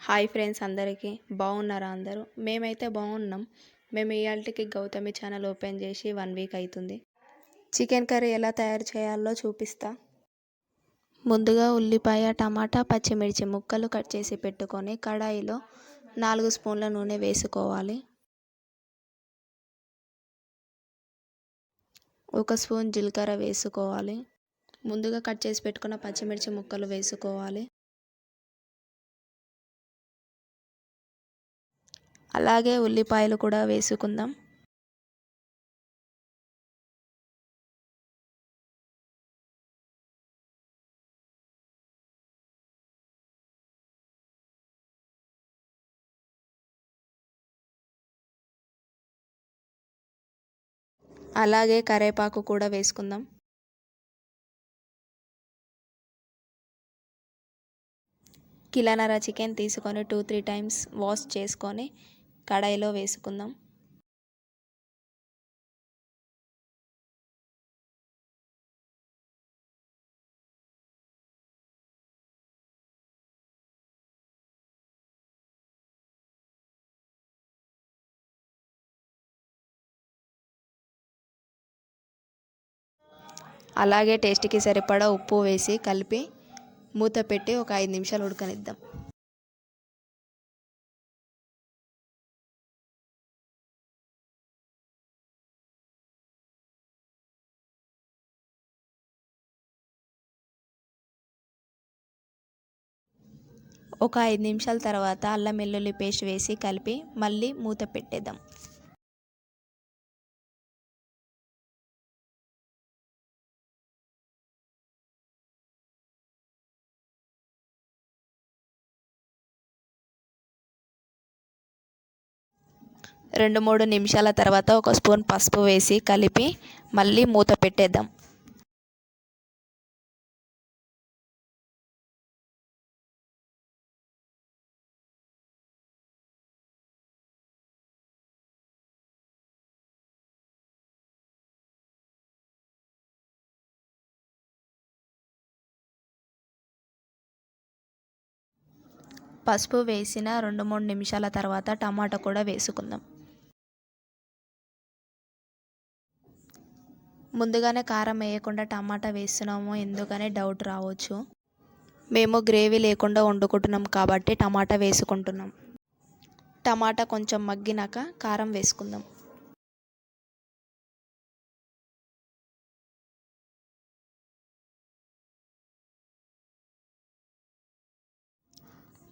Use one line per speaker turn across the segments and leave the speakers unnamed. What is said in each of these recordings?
Hi friends, అందరికీ బాగున్నారా? అందరూ మేమైతే బాగున్నాం. మేము ఇవాళకి గౌతమి ఛానల్ ఓపెన్ చేసి 1 వీక్ అవుతుంది. చికెన్ కర్రీ ఎలా తయారు చేయాలో చూపిస్తా. ముందుగా ఉల్లిపాయ, టమాటా, పచ్చిమిర్చి ముక్కలు కట్ చేసి పెట్టుకొని కడాయిలో 4 స్పూన్ల నూనె వేసుకోవాలి. 1 స్పూన్ జీలకర్ర వేసుకోవాలి. ముందుగా కట్ చేసి పెట్టుకున్న పచ్చిమిర్చి ముక్కలు వేసుకోవాలి. అలాగే ఉల్లిపాయలు కూడా వేసుకుందాం. అలాగే కరివేపాకు కూడా వేసుకుందాం. కిలోన్నర చికెన్ తీసుకొని 2-3 టైమ్స్ వాష్ చేసుకొని కడాయిలో వేసుకుందాం. అలాగే టేస్ట్కి సరిపడా ఉప్పు వేసి కలిపి మూత పెట్టి ఒక 5 నిమిషాలు ఉడకనిద్దాం. ఒక 5 నిమిషాల తర్వాత అల్లం వెల్లుల్లి పేస్ట్ వేసి కలిపి మళ్ళీ మూత పెట్టేద్దాం. రెండు మూడు నిమిషాల తర్వాత 1 స్పూన్ పసుపు వేసి కలిపి మళ్ళీ మూత పెట్టేద్దాం. పసుపు వేసిన 2-3 నిమిషాల తర్వాత టమాటా కూడా వేసుకుందాం. ముందుగానే కారం వేయకుండా టమాటా వేస్తున్నాము ఎందుకని డౌట్ రావచ్చు. మేము గ్రేవీ లేకుండా వండుకుంటున్నాం కాబట్టి టమాటా వేసుకుంటున్నాం. టమాటా కొంచెం మగ్గినాక కారం వేసుకుందాం.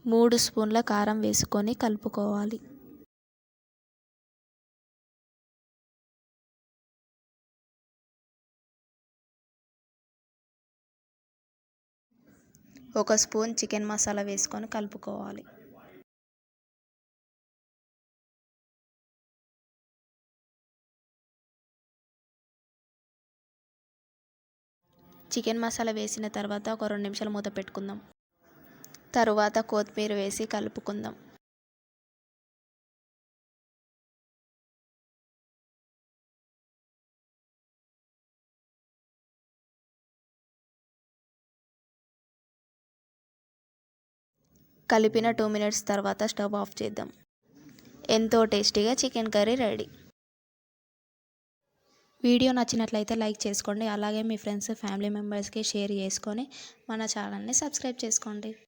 మూడు స్పూన్ల కారం వేసుకొని కలుపుకోవాలి. ఒక స్పూన్ చికెన్ మసాలా వేసుకొని కలుపుకోవాలి. చికెన్ మసాలా వేసిన తర్వాత ఒక 2 నిమిషాలు మూత పెట్టుకుందాం. తరువాత కొత్తిమీర వేసి కలుపుకుందాం. కలిపిన 2 మినిట్స్ తర్వాత స్టవ్ ఆఫ్ చేద్దాం. ఎంతో టేస్టీగా చికెన్ కర్రీ రెడీ. వీడియో నచ్చినట్లయితే లైక్ చేసుకోండి. అలాగే మీ ఫ్రెండ్స్ ఫ్యామిలీ మెంబర్స్కి షేర్ చేసుకొని మన ఛానల్ని సబ్స్క్రైబ్ చేసుకోండి.